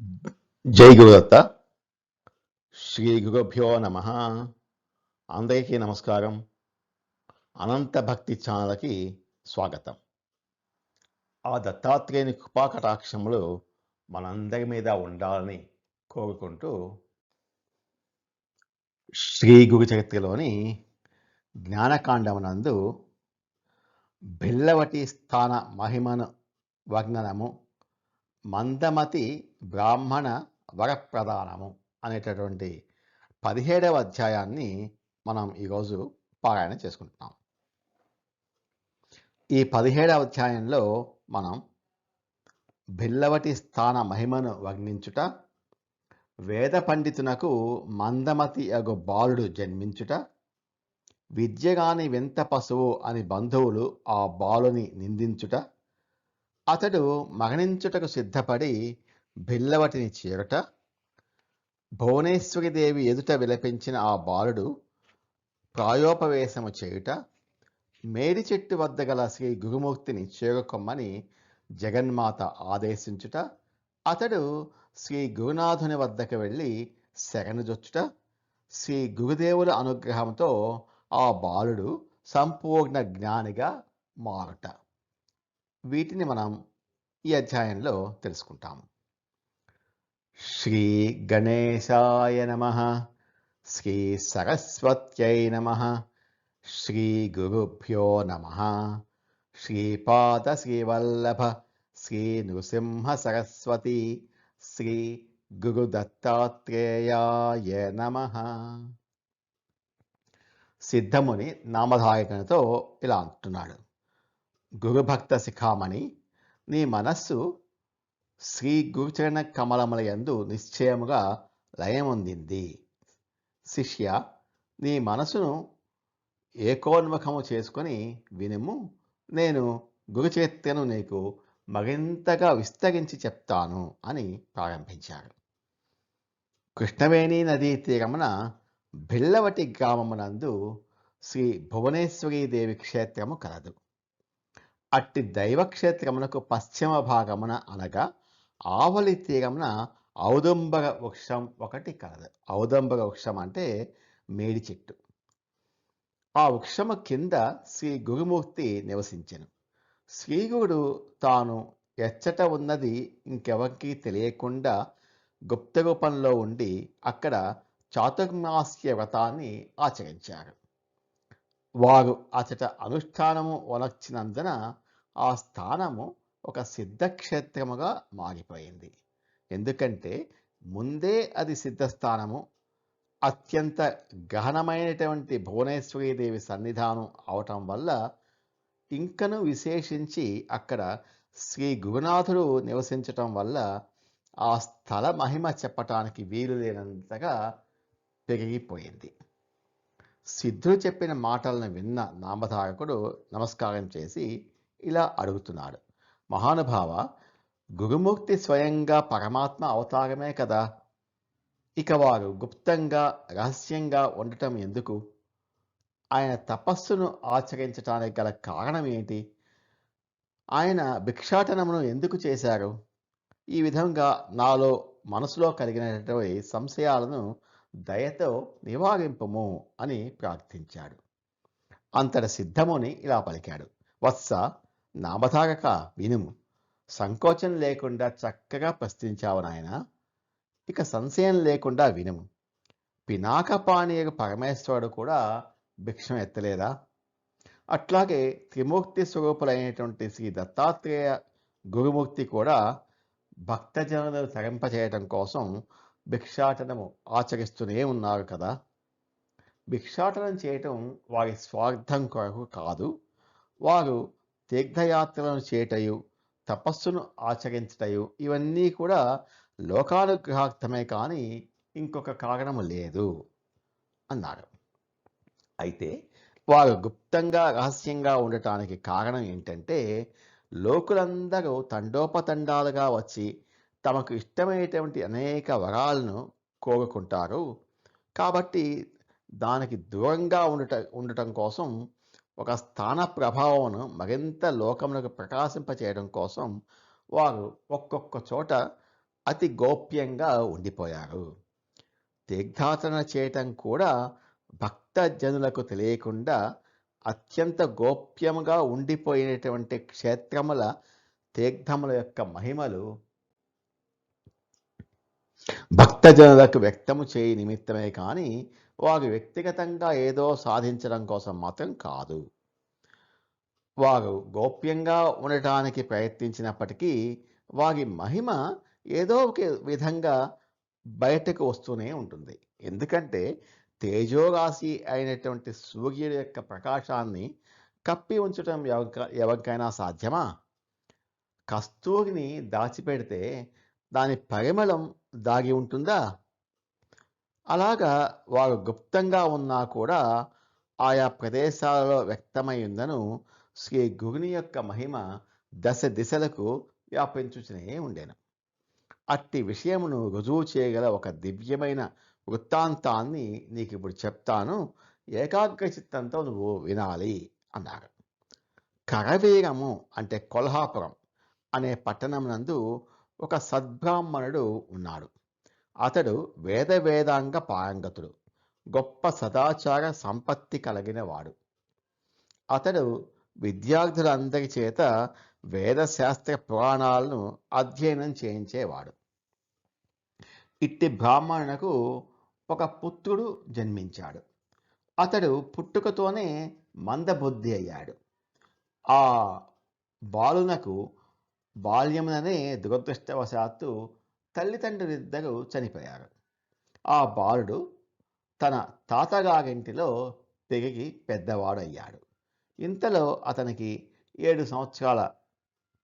జై గురుదత్త. శ్రీ గురుభ్యో నమ. అందరికీ నమస్కారం. అనంత భక్తి ఛానల్కి స్వాగతం. ఆ దత్తాత్రేయుని కృపాకటాక్షములు మనందరి మీద ఉండాలని కోరుకుంటూ శ్రీ గురు చరిత్రలోని జ్ఞానకాండమునందు భిల్లవటి స్థాన మహిమను వర్ణనము, మందమతి బ్రాహ్మణ వరప్రదానము అనేటటువంటి 17వ అధ్యాయాన్ని మనం ఈరోజు పారాయణ చేసుకుంటున్నాం. ఈ 17వ అధ్యాయంలో మనం భిల్లవటి స్థాన మహిమను వర్ణించుట, వేద పండితునకు మందమతి అగు బాలుడు జన్మించుట, విద్యగాని వింత పశువు అని బంధువులు ఆ బాలుని నిందించుట, అతడు మరణించుటకు సిద్ధపడి భిల్లవటిని చేరుట, భువనేశ్వరిదేవి ఎదుట విలపించిన ఆ బాలుడు ప్రాయోపవేశము చేయుట, మేడి చెట్టు వద్ద గల శ్రీ గురుమూర్తిని చేరుకొమ్మని జగన్మాత ఆదేశించుట, అతడు శ్రీ గురునాథుని వద్దకు వెళ్ళి శరణుజొచ్చుట, శ్రీ గురుదేవుల అనుగ్రహంతో ఆ బాలుడు సంపూర్ణ జ్ఞానిగా మారుట. వీటిని మనం ఈ అధ్యాయంలో తెలుసుకుంటాము. శ్రీ గణేశాయ నమః. శ్రీ సరస్వత్యై నమః. శ్రీ గురుభ్యో నమః. శ్రీపాద శ్రీవల్లభ శ్రీ నృసింహ సరస్వతి శ్రీ గురుదత్తాత్రేయాయ నమః. సిద్ధముని నామధాయకునితో ఇలా అంటున్నాడు. గురుభక్త శిఖామణి, నీ మనస్సు శ్రీ గురుచరణ కమలముల యందు నిశ్చయముగా లయమొందింది. శిష్య, నీ మనసును ఏకోన్ముఖము చేసుకొని వినుము. నేను గురుచరిత్రను నీకు మరింతగా విస్తరించి చెప్తాను అని ప్రారంభించారు. కృష్ణవేణి నదీ తీరమున భిల్లవటి గ్రామమునందు శ్రీ భువనేశ్వరీదేవి క్షేత్రము కలదు. అట్టి దైవక్షేత్రమునకు పశ్చిమ భాగమున అనగా ఆవలి తీరమున ఔదంబర వృక్షం ఒకటి కలదు. ఔదంబర వృక్షం అంటే మేడి చెట్టు. ఆ వృక్షము కింద శ్రీ గురుమూర్తి నివసించెను. శ్రీగురుడు తాను ఎచ్చట ఉన్నది ఇంకెవరికి తెలియకుండా గుప్త రూపంలో ఉండి అక్కడ చాతుర్మాస్య వ్రతాన్ని ఆచరించారు. వారు అచట అనుష్ఠానము వనర్చినందున ఆ స్థానము ఒక సిద్ధక్షేత్రముగా మారిపోయింది. ఎందుకంటే ముందే అది సిద్ధస్థానము, అత్యంత గహనమైనటువంటి భువనేశ్వరీదేవి సన్నిధానం అవటం వల్ల ఇంకను విశేషించి అక్కడ శ్రీ గురునాథుడు నివసించటం వల్ల ఆ స్థల మహిమ చెప్పటానికి వీలు లేనంతగా పెరిగిపోయింది. సిద్ధుడు చెప్పిన మాటలను విన్న నామధారకుడు నమస్కారం చేసి ఇలా అడుగుతున్నాడు. మహానుభావ, గురుమూర్తి స్వయంగా పరమాత్మ అవతారమే కదా, ఇక వారు గుప్తంగా రహస్యంగా ఉండటం ఎందుకు? ఆయన తపస్సును ఆచరించటానికి గల కారణం ఏంటి? ఆయన భిక్షాటనమును ఎందుకు చేశారు? ఈ విధంగా నాలో మనసులో కలిగినటువంటి సంశయాలను దయతో నివారింపుము అని ప్రార్థించాడు. అంతటి సిద్ధముని ఇలా పలికాడు. వత్స, నామధారక, వినుము. సంకోచం లేకుండా చక్కగా ప్రశ్నించావు నాయన. ఇక సంశయం లేకుండా వినుము. పినాకపానీయకు పరమేశ్వరుడు కూడా భిక్షం ఎత్తలేదా? అట్లాగే త్రిమూర్తి స్వరూపులైనటువంటి శ్రీ దత్తాత్రేయ గురుమూర్తి కూడా భక్తజనులను తరింపచేయటం కోసం భిక్షాటనము ఆచరిస్తూనే ఉన్నారు కదా. భిక్షాటనం చేయటం వారి స్వార్థం కొరకు కాదు. వారు తీర్థయాత్రలను చేయటయు, తపస్సును ఆచరించటయు ఇవన్నీ కూడా లోకానుగ్రహార్థమే కానీ ఇంకొక కారణము లేదు అన్నారు. అయితే వారు గుప్తంగా రహస్యంగా ఉండటానికి కారణం ఏంటంటే, లోకులందరూ తండోపతండాలుగా వచ్చి తమకు ఇష్టమైనటువంటి అనేక వరాలను కోరుకుంటారు. కాబట్టి దానికి దూరంగా ఉండటం కోసం, ఒక స్థాన ప్రభావమును మరింత లోకములకు ప్రకాశింపచేయడం కోసం వారు ఒక్కొక్క చోట అతి గోప్యంగా ఉండిపోయారు. తీర్థాటన చేయటం కూడా భక్తజనులకు తెలియకుండా అత్యంత గోప్యముగా ఉండిపోయినటువంటి క్షేత్రముల తీర్థముల యొక్క మహిమలు భక్తజనులకు వ్యక్తము చేయి నిమిత్తమే కానీ వారు వ్యక్తిగతంగా ఏదో సాధించడం కోసం మాత్రం కాదు. వారు గోప్యంగా ఉండటానికి ప్రయత్నించినప్పటికీ వారి మహిమ ఏదో ఒక విధంగా బయటకు వస్తూనే ఉంటుంది. ఎందుకంటే తేజోరాశి అయినటువంటి సూర్యుడి యొక్క ప్రకాశాన్ని కప్పి ఉంచటం ఎవరికైనా సాధ్యమా? కస్తూరిని దాచిపెడితే దాని పరిమళం దాగి ఉంటుందా? అలాగా వారు గుప్తంగా ఉన్నా కూడా ఆయా ప్రదేశాలలో వ్యక్తమై ఉందను శ్రీ గురుని యొక్క మహిమ దశ దిశలకు వ్యాపించుచునే ఉండెను. అట్టి విషయమును రుజువు చేయగల ఒక దివ్యమైన వృత్తాంతాన్ని నీకు ఇప్పుడు చెప్తాను, ఏకాగ్ర చిత్తంతో నువ్వు వినాలి అన్నారు. కరవీరము అంటే కొల్హాపురం అనే పట్టణం నందు ఒక సద్బ్రాహ్మణుడు ఉన్నాడు. అతడు వేదాంగ పారంగతుడు, గొప్ప సదాచార సంపత్తి కలిగిన వాడు. అతడు విద్యార్థులందరి చేత వేదశాస్త్ర పురాణాలను అధ్యయనం చేయించేవాడు. ఇట్టి బ్రాహ్మణునకు ఒక పుత్రుడు జన్మించాడు. అతడు పుట్టుకతోనే మందబుద్ధి అయ్యాడు. ఆ బాలునకు బాల్యముననే దురదృష్టవశాత్తు తల్లిదండ్రులిద్దరూ చనిపోయారు. ఆ బాలుడు తన తాతగారింటిలో పెరిగి పెద్దవాడయ్యాడు. ఇంతలో అతనికి 7 సంవత్సరాల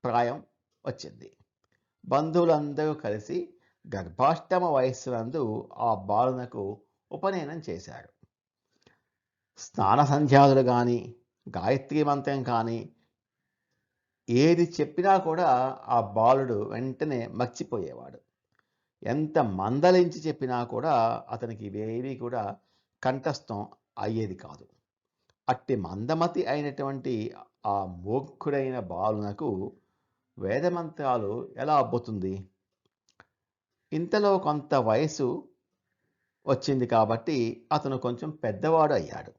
ప్రాయం వచ్చింది. బంధువులందరూ కలిసి గర్భాష్టమ వయస్సునందు ఆ బాలునకు ఉపనయనం చేశారు. స్నాన సంధ్యాదులు కానీ గాయత్రీ మంత్రం కానీ ఏది చెప్పినా కూడా ఆ బాలుడు వెంటనే మర్చిపోయేవాడు. ఎంత మందలించి చెప్పినా కూడా అతనికి ఇవేవి కూడా కంఠస్థం అయ్యేది కాదు. అట్టి మందమతి అయినటువంటి ఆ మూర్ఖుడైన బాలునకు వేదమంత్రాలు ఎలా అబ్బుతుంది? ఇంతలో కొంత వయసు వచ్చింది కాబట్టి అతను కొంచెం పెద్దవాడు అయ్యాడు.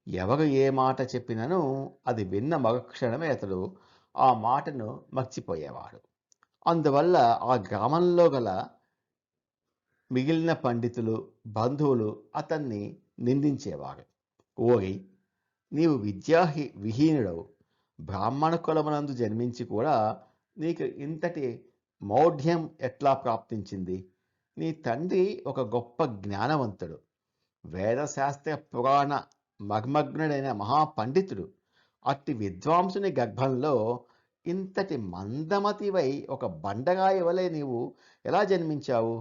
ఎవరు ఏ మాట చెప్పినను అది విన్న మరుక్షణమే అతడు ఆ మాటను మర్చిపోయేవాడు. అందువల్ల ఆ గ్రామంలో గల మిగిలిన పండితులు, బంధువులు అతన్ని నిందించేవారు. ఓరి, నీవు విహీనుడవు, బ్రాహ్మణ కులమునందు జన్మించి కూడా నీకు ఇంతటి మౌఢ్యం ఎట్లా ప్రాప్తించింది? నీ తండ్రి ఒక గొప్ప జ్ఞానవంతుడు, వేదశాస్త్ర పురాణ మర్మగ్నుడైన మహాపండితుడు. అట్టి విద్వాంసుని గర్భంలో ఇంతటి మందమతివై ఒక బండరాయి వలె నీవు ఎలా జన్మించావు?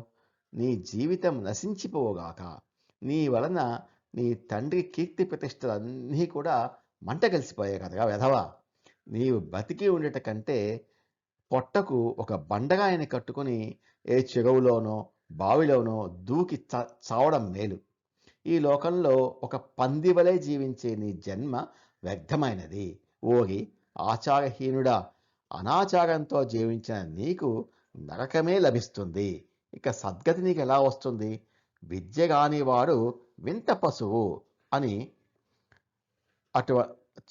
నీ జీవితం నశించిపోగాక. నీ వలన నీ తండ్రి కీర్తి ప్రతిష్టలన్నీ కూడా మంట కలిసిపోయాయి కదగా వెధవా. నీవు బతికి ఉండట కంటే పొట్టకు ఒక బండరాయిని కట్టుకుని ఏ చెరువులోనో బావిలోనో దూకి చావడం మేలు. ఈ లోకంలో ఒక పంది వలె జీవించే నీ జన్మ వ్యర్థమైనది. ఓరి ఆచారహీనుడా, అనాచారంతో జీవించిన నీకు నరకమే లభిస్తుంది. ఇక సద్గతి నీకు ఎలా వస్తుంది? విద్య కానివాడు వింత పశువు అని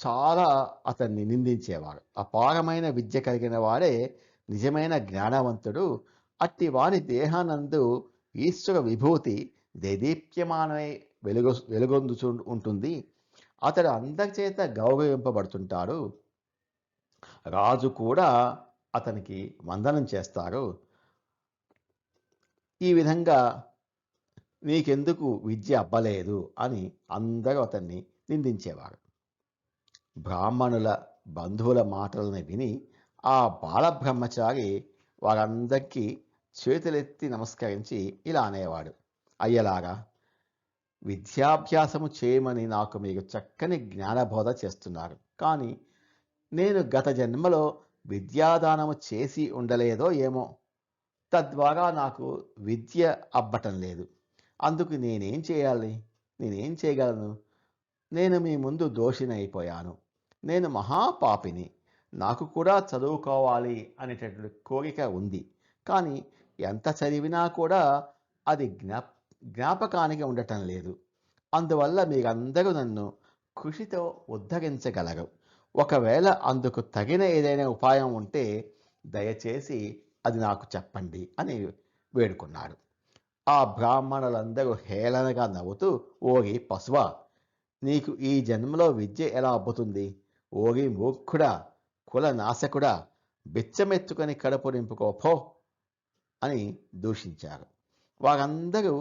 చాలా అతన్ని నిందించేవాడు. అపారమైన విద్య కలిగిన వాడే నిజమైన జ్ఞానవంతుడు. అట్టి వాని దేహానందు ఈశ్వర విభూతి దేదీప్యమానమై వెలుగొందుచు ఉంటుంది. అతడు అందరి చేత గౌరవింపబడుతుంటాడు. రాజు కూడా అతనికి వందనం చేస్తారు. ఈ విధంగా నీకెందుకు విద్య అబ్బలేదు అని అందరూ అతన్ని నిందించేవారు. బ్రాహ్మణుల బంధువుల మాటలను విని ఆ బాలబ్రహ్మచారి వారందరికీ చేతులెత్తి నమస్కరించి ఇలా అనేవాడు. అయ్యలాగా, విద్యాభ్యాసము చేయమని నాకు మీరు చక్కని జ్ఞానబోధ చేస్తున్నారు. కానీ నేను గత జన్మలో విద్యాదానము చేసి ఉండలేదో ఏమో, తద్వారా నాకు విద్య అబ్బటం లేదు. అందుకు నేనేం చేయాలి? నేనేం చేయగలను? నేను మీ ముందు దోషినైపోయాను. నేను మహాపాపిని. నాకు కూడా చదువుకోవాలి అనేటటువంటి కోరిక ఉంది. కానీ ఎంత చదివినా కూడా అది జ్ఞాపకానికి ఉండటం లేదు. అందువల్ల మీరందరూ నన్ను కృషితో ఉద్ధరించగలరు. ఒకవేళ అందుకు తగిన ఏదైనా ఉపాయం ఉంటే దయచేసి అది నాకు చెప్పండి అని వేడుకున్నాడు. ఆ బ్రాహ్మణులందరూ హేళనగా నవ్వుతూ, ఓరి పశువా, నీకు ఈ జన్మలో విద్య ఎలా అబ్బుతుంది? ఓరి మూర్ఖుడా, కుల నాశకుడా, బిచ్చమెత్తుకొని కడుపు నింపుకోపో అని దూషించారు. వారందరూ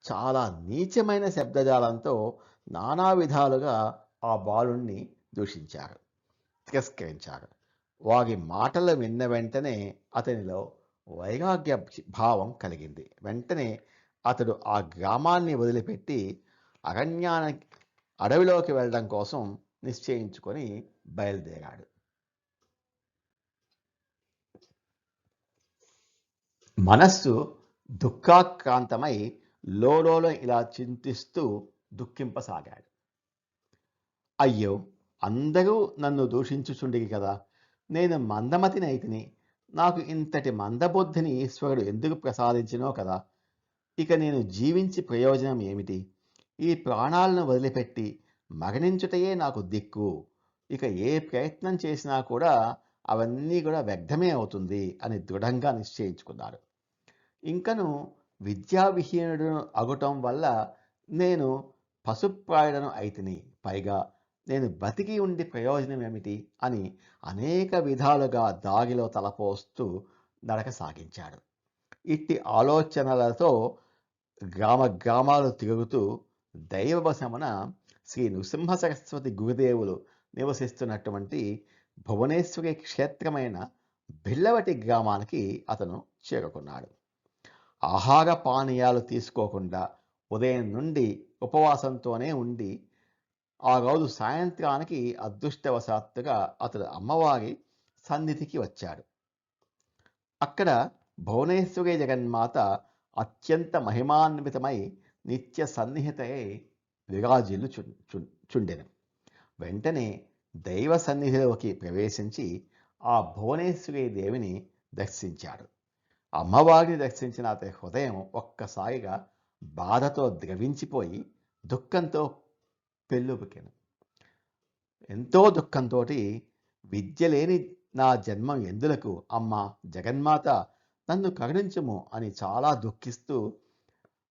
చాలా నీచమైన శబ్దజాలంతో నానా విధాలుగా ఆ బాలుణ్ణి దూషించారు, తిరస్కరించారు. వారి మాటలు విన్న వెంటనే అతనిలో వైరాగ్య భావం కలిగింది. వెంటనే అతడు ఆ గ్రామాన్ని వదిలిపెట్టి అడవిలోకి వెళ్ళడం కోసం నిశ్చయించుకొని బయలుదేరాడు. మనస్సు దుఃఖాక్రాంతమై లోలోలో ఇలా చింతిస్తూ దుఃఖింపసాగాడు. అయ్యో, అందరూ నన్ను దూషించుచుండిరి కదా, నేను మందమతినైతిని. నాకు ఇంతటి మందబుద్ధిని ఈశ్వరుడు ఎందుకు ప్రసాదించినో కదా. ఇక నేను జీవించి ప్రయోజనం ఏమిటి? ఈ ప్రాణాలను వదిలిపెట్టి మరణించుటయే నాకు దిక్కు. ఇక ఏ ప్రయత్నం చేసినా కూడా అవన్నీ కూడా వ్యర్థమే అవుతుంది అని దృఢంగా నిశ్చయించుకున్నాడు. ఇంకను విద్యావిహీనుడు అగుటం వల్ల నేను పశుప్రాయుడను అయితిని. పైగా నేను బతికి ఉండి ప్రయోజనం ఏమిటి అని అనేక విధాలుగా దాగిలో తలపోస్తూ నడక సాగించాడు. ఇట్టి ఆలోచనలతో గ్రామాలు తిరుగుతూ దైవవశమున శ్రీ నృసింహ సరస్వతి గురుదేవులు నివసిస్తున్నటువంటి భువనేశ్వరి క్షేత్రమైన బిల్లవటి గ్రామానికి అతను చేరుకున్నాడు. ఆహార పానీయాలు తీసుకోకుండా ఉదయం నుండి ఉపవాసంతోనే ఉండి ఆ రోజు సాయంత్రానికి అదృష్టవశాత్తుగా అతడు అమ్మవారి సన్నిధికి వచ్చాడు. అక్కడ భువనేశ్వరి జగన్మాత అత్యంత మహిమాన్వితమై నిత్య సన్నిహితయై విరాజిల్లు చుండెను. వెంటనే దైవ సన్నిధిలోకి ప్రవేశించి ఆ భువనేశ్వరి దేవిని దర్శించాడు. అమ్మవారిని దర్శించిన అతని హృదయం ఒక్కసారిగా బాధతో ద్రవించిపోయి దుఃఖంతో పెళ్ళుబుకెను. ఎంతో దుఃఖంతో, విద్య లేని నా జన్మం ఎందులకు అమ్మా జగన్మాత, నన్ను కరుణించుము అని చాలా దుఃఖిస్తూ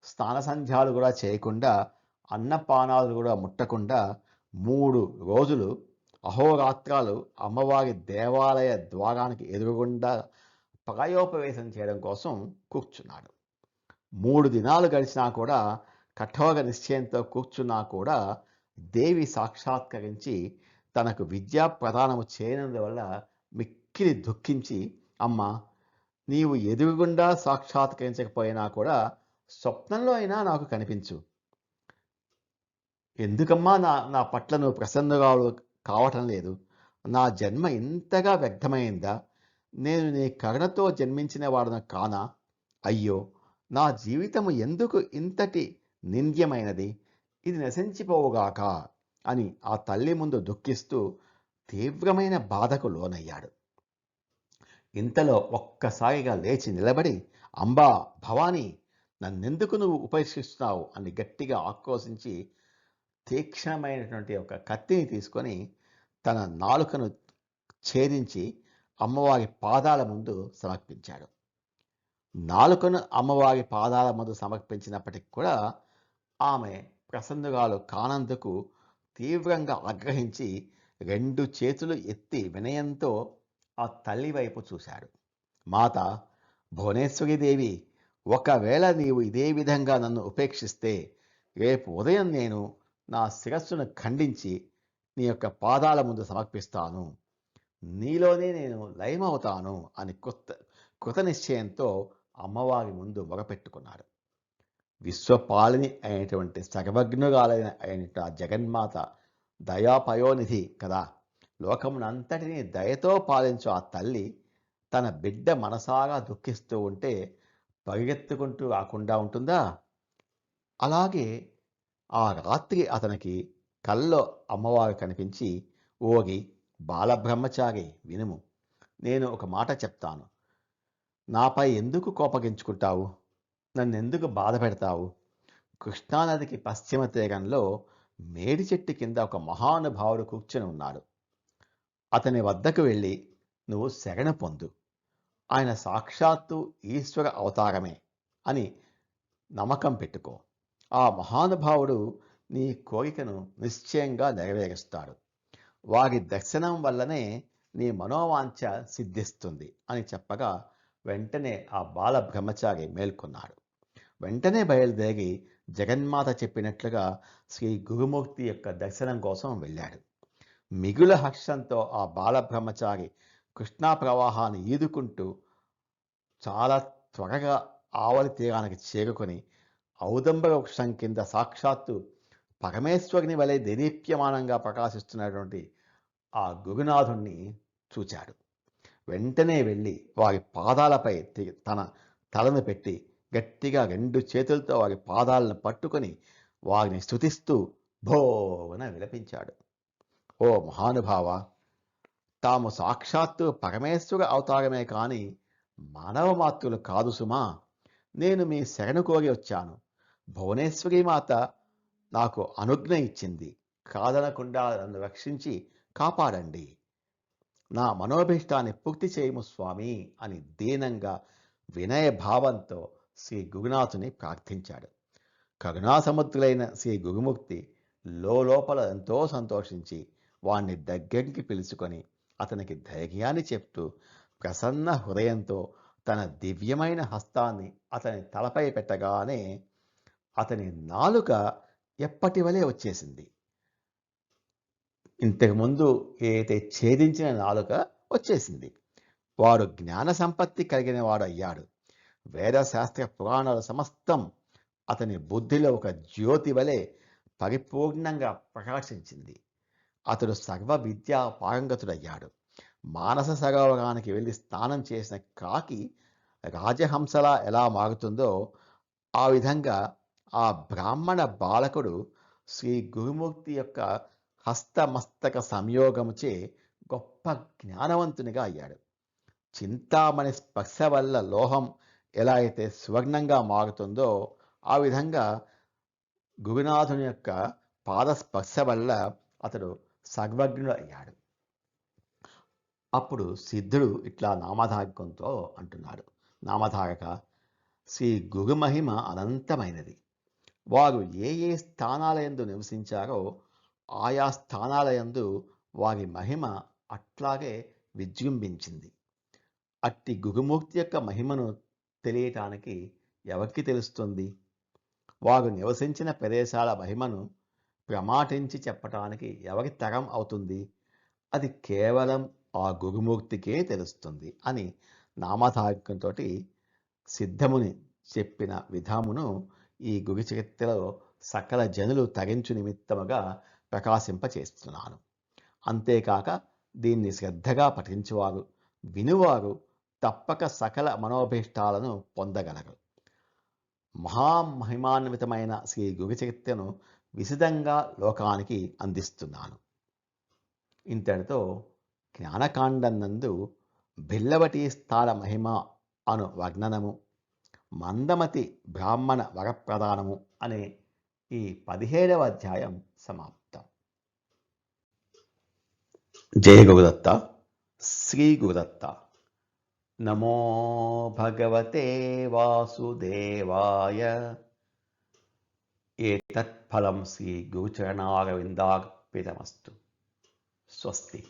స్నాన సంధ్యాలు కూడా చేయకుండా, అన్నపానాలు కూడా ముట్టకుండా 3 రోజులు అహోరాత్రాలు అమ్మవారి దేవాలయ ద్వారానికి ఎదురుగుండా ప్రాయోపవేశం చేయడం కోసం కూర్చున్నాడు. 3 దినాలు గడిచినా కూడా, కఠోర నిశ్చయంతో కూర్చున్నా కూడా దేవి సాక్షాత్కరించి తనకు విద్యా ప్రదానము చేయనందువల్ల మిక్కిలి దుఃఖించి, అమ్మ, నీవు ఎదురుగుండా సాక్షాత్కరించకపోయినా కూడా స్వప్నంలో అయినా నాకు కనిపించు. ఎందుకమ్మా నా పట్ల నువ్వు ప్రసన్నుగా కావటం లేదు? నా జన్మ ఇంతగా వ్యర్థమైందా? నేను నీ కరుణతో జన్మించిన వాడను కానా? అయ్యో, నా జీవితము ఎందుకు ఇంతటి నింద్యమైనది? ఇది నశించిపోవుగాక అని ఆ తల్లి ముందు దుఃఖిస్తూ తీవ్రమైన బాధకు లోనయ్యాడు. ఇంతలో ఒక్కసారిగా లేచి నిలబడి, అంబా భవానీ, నన్నెందుకు నువ్వు ఉపేక్షిస్తున్నావు అని గట్టిగా ఆక్రోశించి తీక్షణమైనటువంటి ఒక కత్తిని తీసుకొని తన నాలుకను ఛేదించి అమ్మవారి పాదాల ముందు సమర్పించాడు. నాలుకను అమ్మవారి పాదాల ముందు సమర్పించినప్పటికి కూడా ఆమె ప్రసన్నురాలు కానందుకు తీవ్రంగా ఆగ్రహించి 2 చేతులు ఎత్తి వినయంతో ఆ తల్లి వైపు చూశాడు. మాత భువనేశ్వరీదేవి, ఒకవేళ నీవు ఇదే విధంగా నన్ను ఉపేక్షిస్తే రేపు ఉదయం నేను నా శిరస్సును ఖండించి నీ యొక్క పాదాల ముందు సమర్పిస్తాను. నీలోనే నేను లయమవుతాను అని కృత నిశ్చయంతో అమ్మవారి ముందు మొరపెట్టుకున్నాడు. విశ్వపాలిని అయినటువంటి సర్వజ్ఞురాలైన అయిన జగన్మాత దయాపయోనిధి కదా. లోకమునంతటినీ దయతో పాలించు ఆ తల్లి తన బిడ్డ మనసారా దుఃఖిస్తూ ఉంటే పరిగెత్తుకుంటూ రాకుండా ఉంటుందా? అలాగే ఆ రాత్రి అతనికి కల్లో అమ్మవారు కనిపించి, ఓగి బాలబ్రహ్మచారి, వినుము, నేను ఒక మాట చెప్తాను. నాపై ఎందుకు కోపగించుకుంటావు? నన్నెందుకు బాధ పెడతావు? కృష్ణానదికి పశ్చిమ తీరంలో మేడి చెట్టు కింద ఒక మహానుభావుడు కూర్చొని ఉన్నాడు. అతని వద్దకు వెళ్ళి నువ్వు శరణ పొందు. ఆయన సాక్షాత్తు ఈశ్వర అవతారమే అని నమ్మకం పెట్టుకో. ఆ మహానుభావుడు నీ కోరికను నిశ్చయంగా నెరవేరుస్తాడు. వారి దర్శనం వల్లనే నీ మనోవాంఛ సిద్ధిస్తుంది అని చెప్పగా వెంటనే ఆ బాల బ్రహ్మచారి మేల్కొన్నాడు. వెంటనే బయలుదేరి జగన్మాత చెప్పినట్లుగా శ్రీ గురుమూర్తి యొక్క దర్శనం కోసం వెళ్ళాడు. మిగుల హర్షంతో ఆ బాల బ్రహ్మచారి కృష్ణా ప్రవాహాన్ని ఈదుకుంటూ చాలా త్వరగా ఆవలి తీరానికి చేరుకొని ఔదంబర వృక్షం కింద సాక్షాత్తు పరమేశ్వరుని వలె దేదీప్యమానంగా ప్రకాశిస్తున్నటువంటి ఆ గురునాథుణ్ణి చూచాడు. వెంటనే వెళ్ళి వారి పాదాలపై తన తలను పెట్టి గట్టిగా 2 చేతులతో వారి పాదాలను పట్టుకొని వారిని స్తుతిస్తూ భోవన విలపించాడు. ఓ మహానుభావ, తాము సాక్షాత్తు పరమేశ్వర అవతారమే కాని మానవ మాతృలు కాదు సుమా. నేను మీ శరణు కోరి వచ్చాను. భువనేశ్వరి మాత నాకు అనుజ్ఞ ఇచ్చింది. కాదనకుండా నన్ను రక్షించి కాపాడండి. నా మనోభీష్టాన్ని పూర్తి చేయము స్వామి అని దీనంగా వినయ భావంతో శ్రీ గురునాథుని ప్రార్థించాడు. కరుణాసముద్రులైన శ్రీ గురుమూర్తి లోపల ఎంతో సంతోషించి వాణ్ణి దగ్గరికి పిలుచుకొని అతనికి ధైర్యాన్ని చెప్తూ ప్రసన్న హృదయంతో తన దివ్యమైన హస్తాన్ని అతని తలపై పెట్టగానే అతని నాలుక ఎప్పటివలే వచ్చేసింది. ఇంతకుముందు ఏదైతే ఛేదించిన నాలుక వచ్చేసింది. వాడు జ్ఞాన సంపత్తి కలిగిన వాడు అయ్యాడు. వేదశాస్త్ర పురాణాల సమస్తం అతని బుద్ధిలో ఒక జ్యోతి వలె పరిపూర్ణంగా ప్రకాశించింది. అతడు సర్వ విద్యా పారంగతుడయ్యాడు. మానస సరోవరానికి వెళ్ళి స్నానం చేసిన కాకి రాజహంసలా ఎలా మారుతుందో ఆ విధంగా ఆ బ్రాహ్మణ బాలకుడు శ్రీ గురుమూర్తి యొక్క హస్తమస్తక సంయోగముచే గొప్ప జ్ఞానవంతునిగా అయ్యాడు. చింతామణి స్పర్శ వల్ల లోహం ఎలా అయితే స్వర్ణంగా మారుతుందో ఆ విధంగా గురునాథుని యొక్క పాదస్పర్శ వల్ల అతడు సర్వజ్ఞుడు అయ్యాడు. అప్పుడు సిద్ధుడు ఇట్లా నామధారకంతో అంటున్నాడు. నామధారక, శ్రీ గురు మహిమ అనంతమైనది. వారు ఏ ఏ స్థానాలయందు నివసించారో ఆయా స్థానాలయందు వారి మహిమ అట్లాగే విజృంభించింది. అట్టి గురుమూర్తి యొక్క మహిమను తెలియటానికి ఎవరికి తెలుస్తుంది? వారు నివసించిన ప్రదేశాల మహిమను ప్రమాటించి చెప్పటానికి ఎవరి తరం అవుతుంది? అది కేవలం ఆ గురుమూర్తికే తెలుస్తుంది అని నామధారకంతో సిద్ధముని చెప్పిన విధామును ఈ గురు చరిత్రలో సకల జనులు తరించు నిమిత్తముగా ప్రకాశింపచేస్తున్నాను. అంతేకాక దీన్ని శ్రద్ధగా పఠించువారు, వినువారు తప్పక సకల మనోభీష్టాలను పొందగలరు. మహామహిమాన్వితమైన శ్రీ గురు చరిత్రను విశదంగా లోకానికి అందిస్తున్నాను. ఇంతటితో జ్ఞానకాండం నందు బిల్లవటి స్థాన మహిమ అను వర్ణనము, మందమతి బ్రాహ్మణ వరప్రదానము అనే ఈ 17వ అధ్యాయం సమాప్తం. జయ గురుదత్త. శ్రీ గురుదత్త. నమో భగవతే వాసుదేవాయ. ఏతత్ ఫలం శ్రీ గురుచరణారవిందార్పితమస్తు. స్వస్తి.